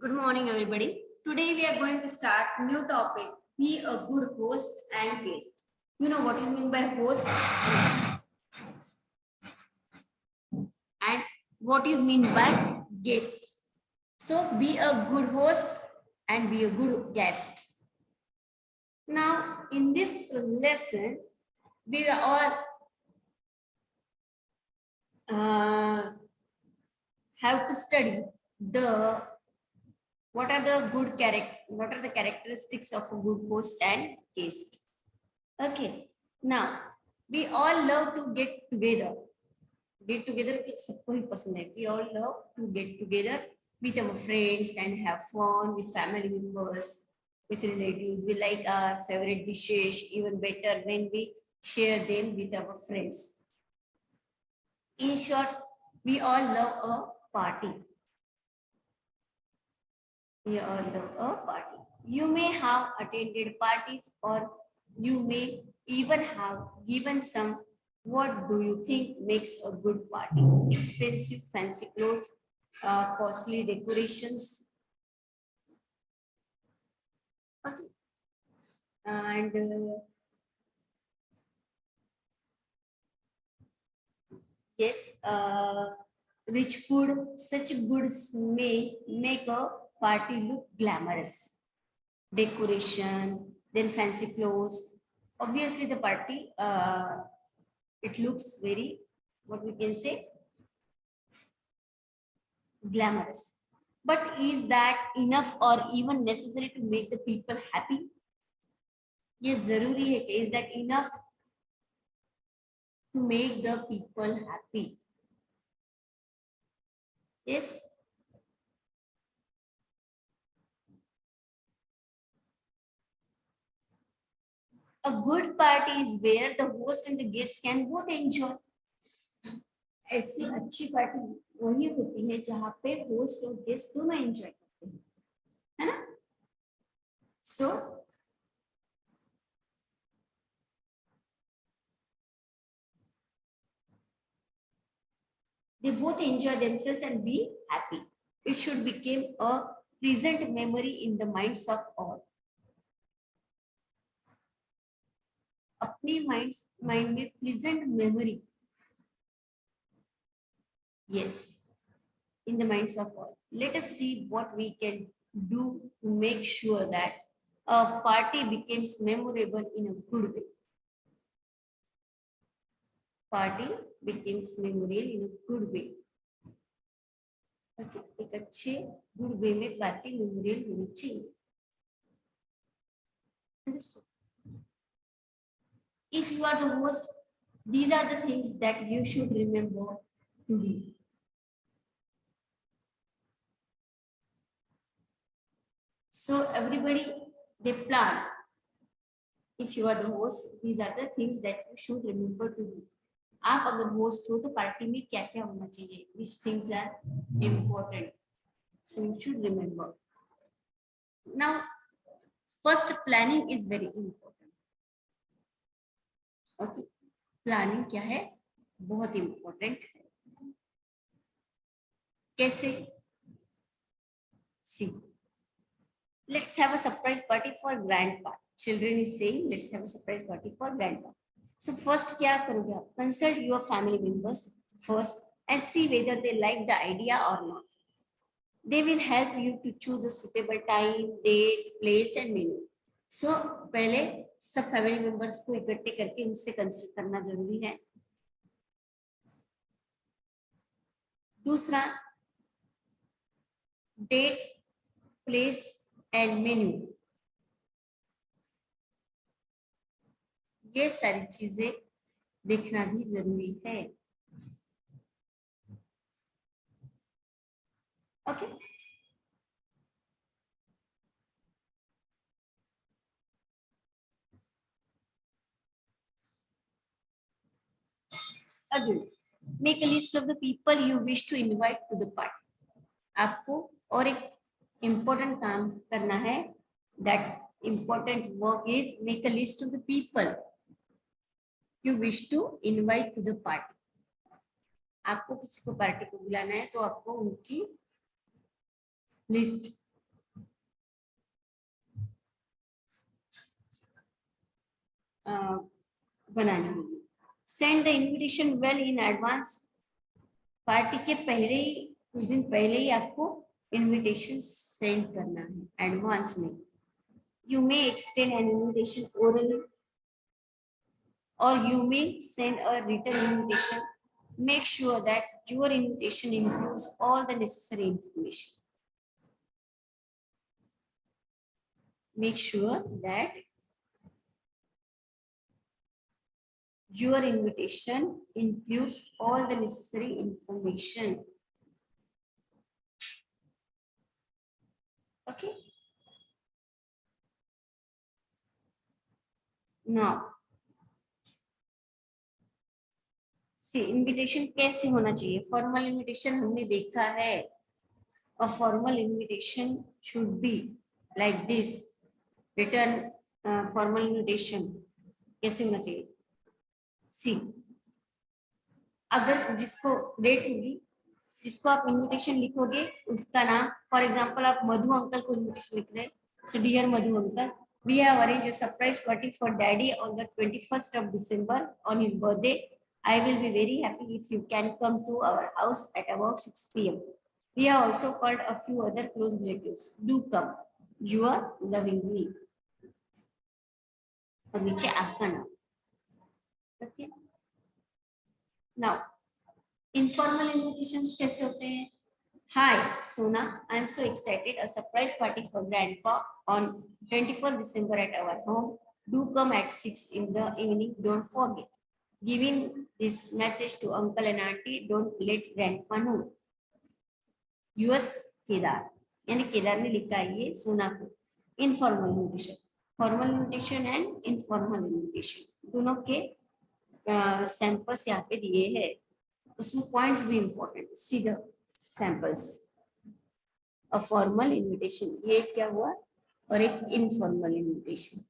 Good morning, everybody. Today we are going to start new topic. Be a good host and guest. You know what is meant by host and what is meant by guest. So be a good host and be a good guest. Now in this lesson, we are all have to study the what are the characteristics of a good host and guest. Okay, now we all love to get together. Get together सबको ही पसंद है. We all love to get together with our friends and have fun with family members, with relatives. We like our favorite dishes even better when we share them with our friends. In short, we all love a party. We all love a party. You may have attended parties or you may even have given some. What do you think makes a good party? Expensive fancy clothes, costly decorations. Okay. And yes, rich food, such goods may make a party look glamorous. Decoration, then fancy clothes. Obviously, the party it looks very, what we can say, glamorous. But is that enough or even necessary to make the people happy? ये जरूरी है कि is that enough to make the people happy? Yes. A good party is where the host and the guests can both enjoy. ऐसी अच्छी party वही होती है जहाँ पे होस्ट और गेस्ट दोनों एंजॉय करते हैं, है ना? सो they both enjoy themselves and be happy. It should become a pleasant memory in the minds of all. अपने mind में pleasant memory, yes, in the minds of all. Let us see what we can do to make sure that a party becomes memorable in a good way. Party becomes memorable in a good way. Okay, एक अच्छे good way में party memorable होनी चाहिए. Understood? If you are the host, these are the things that you should remember to do. So everybody, they plan. If you are the host, these are the things that you should remember to do. आप अगर host हो तो party में क्या क्या होना चाहिए? Which things are important? So you should remember. Now, first planning is very important. Okay, planning क्या है? बहुत important है. कैसे? See, let's have a surprise party for grandpa. Children is saying, let's have a surprise party for grandpa. So first क्या करोगे आप? Consult your family members first and see whether they like the idea or not. They will help you to choose a suitable time, date, place and menu. So पहले सब family members को इकट्ठे करके उनसे consult करना जरूरी है. दूसरा, date, place and menu. ये सारी चीजें देखना भी जरूरी है. Okay, again make a list of the people you wish to invite to the party. आपको और एक इम्पोर्टेंट काम करना है. That important work is make a list of the people you wish to invite to the party. आपको किसी को party को बुलाना है तो आपको उनकी लिस्ट बनानी होगी। Send the invitation well in advance, party के पहले ही, कुछ दिन पहले ही आपको इन्विटेशन सेंड करना है एडवांस में। You may extend an invitation orally or you may send a written invitation. Make sure that your invitation includes all the necessary information. Make sure that your invitation includes all the necessary information. Okay. Now, invitation कैसे होना चाहिए? Formal invitation हमने देखा है, a formal invitation should be like this. Written formal invitation कैसे होना चाहिए? सी, अगर जिसको डेट होगी, जिसको आप इनविटेशन लिखोगे उसका नाम, फॉर एग्जांपल आप मधु अंकल को इनविटेशन लिख रहे हैं, so dear Madhu uncle, we have arranged a surprise party for daddy on the 21st of December on his birthday. I will be very happy if you can come to our house at about 6 p.m. We have also called a few other close relatives. Do come. You are lovingly. और नीचे आपका नाम. Okay. Now, informal invitations कैसे होते हैं? Hi, Sona. I am so excited. A surprise party for Grandpa on 21st December at our home. Do come at 6 in the evening. Don't forget. Giving this message to uncle and auntie. Don't let Grandpa know. US Kedar, यानी केदार ने लिखा है ये सोना को. Informal invitation, formal invitation and informal invitation दोनों के samples यहाँ पे दिए हैं, उसमें पॉइंट्स भी important. See the samples. A formal invitation, ये क्या हुआ, और एक informal invitation.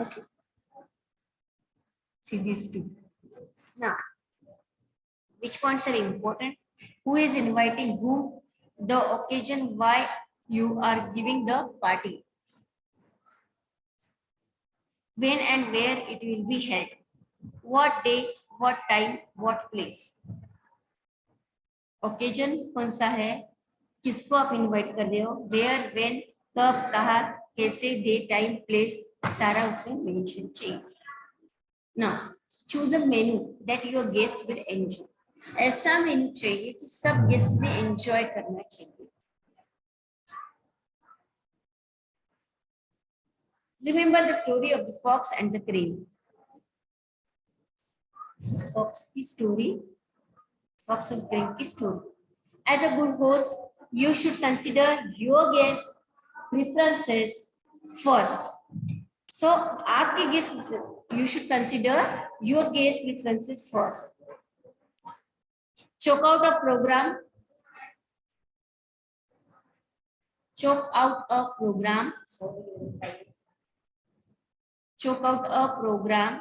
Okay, see these two. Now, which points are important? Who is inviting whom, the occasion, why you are giving the party, when and where it will be held, what day, what time, what place. occasion कौन सा है, किसको आप invite कर रहे हो, where, when, कब, कहाँ, कैसे, डे, टाइम, प्लेस, सारा उसमें मेंशन चाहिए. Now, choose a menu that your guest will enjoy. ऐसा मेन्यू चाहिए कि सब गेस्ट ने एंजॉय करना चाहिए. Remember the story of the fox and the crane. Fox की story, fox और crane की story. As a good host, you should consider your guest preferences first. So, आपके guest, you should consider your guest preferences first. Chalk out a program. Chalk out a program. Chalk out a program.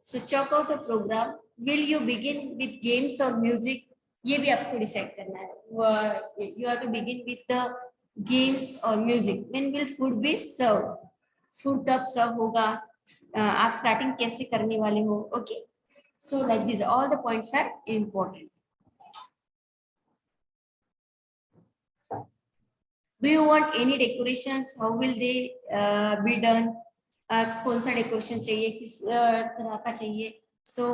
So chalk out a program. Will you begin with games or music? ये भी आपको decide करना है. You have to begin with the games or music. When will food be served? Food कब सर्व होगा, आप starting कैसे करने वाले हो. Okay, so like this all the points are important. Do you want any decorations, how will they be done, कौन सा decoration चाहिए, किस तरह का चाहिए, सो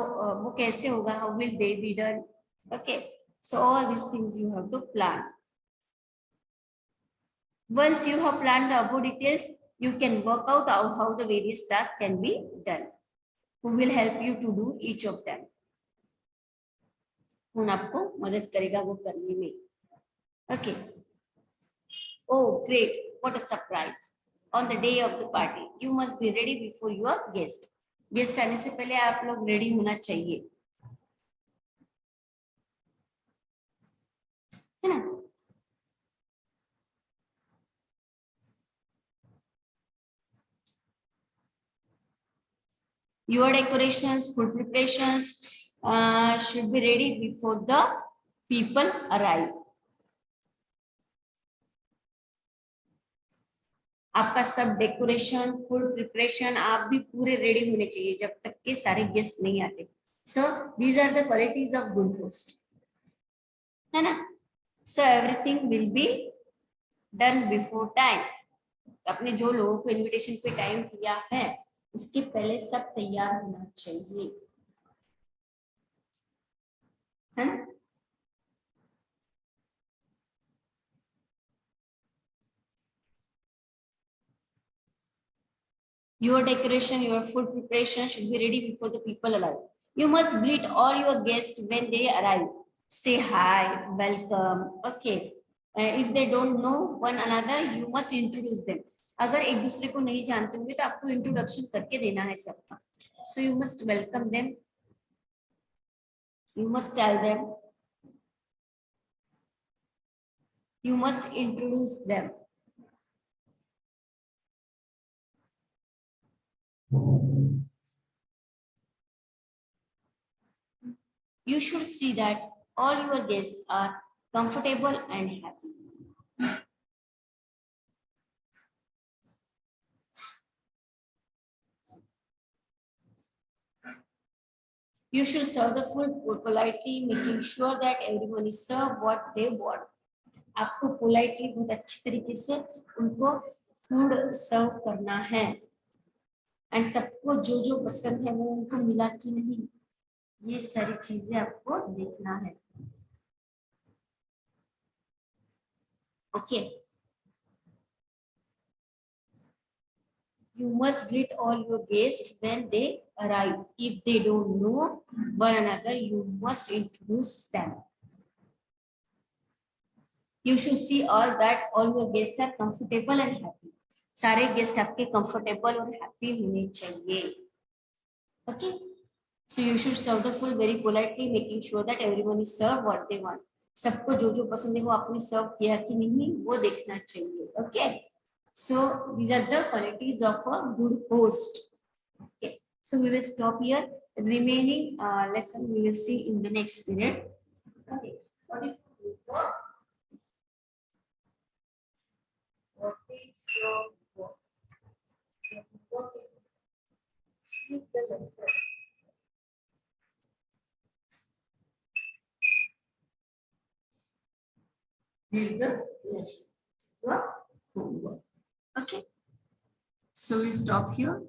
वो कैसे होगा, how will they be done. Okay, so all this things you have to plan. Once you have planned the above details, you can work out how the various tasks can be done. Who will help you to do each of them? कौन आपको मदद करेगा वो करने में. Okay. Oh, great! What a surprise! On the day of the party, you must be ready before your guest. Guest आने से पहले आप लोग ready होना चाहिए, है ना. Your decorations, food preparations should be ready before the people arrive. आपका सब डेकोरेशन, फूड प्रिपरेशन, आप भी पूरे रेडी होने चाहिए जब तक के सारे गेस्ट नहीं आते. So these are the qualities of good host, है ना. So everything will be done before time. अपने जो लोगों को इनविटेशन पे टाइम दिया है उसके पहले सब तैयार होना चाहिए, है ना. Your decoration, your food preparation should be ready before the people arrive. You must greet all your guests when they arrive. Say hi, welcome. Okay. If they don't know one another, you must introduce them. अगर एक दूसरे को नहीं जानते होंगे तो आपको introduction करके देना है सबका. So you must welcome them. You must tell them. You must introduce them. You should see that all your guests are comfortable and happy. You should serve the food politely, making sure that everyone is served what they want. आपको politely बहुत अच्छी तरीके से उनको food सर्व करना है, and सबको जो जो पसंद है वो उनको मिला कि नहीं, ये सारी चीजें आपको देखना है. Okay. You must greet all your guests when they arrive. If they don't know one another, you must introduce them. You should see all that all your guests are comfortable and happy. सारे guest आपके comfortable और happy होने चाहिए. Okay. So you should serve the food very politely, making sure that everyone is served what they want. सबको जो जो पसंद है वो आपने सर्व किया कि नहीं वो देखना चाहिए. Okay. So these are the qualities of a good host. Okay. So we will stop here. The remaining lesson we will see in the next period. Okay. What is your work? What is see the lesson? Read the lesson. Your homework. Okay. So we stop here.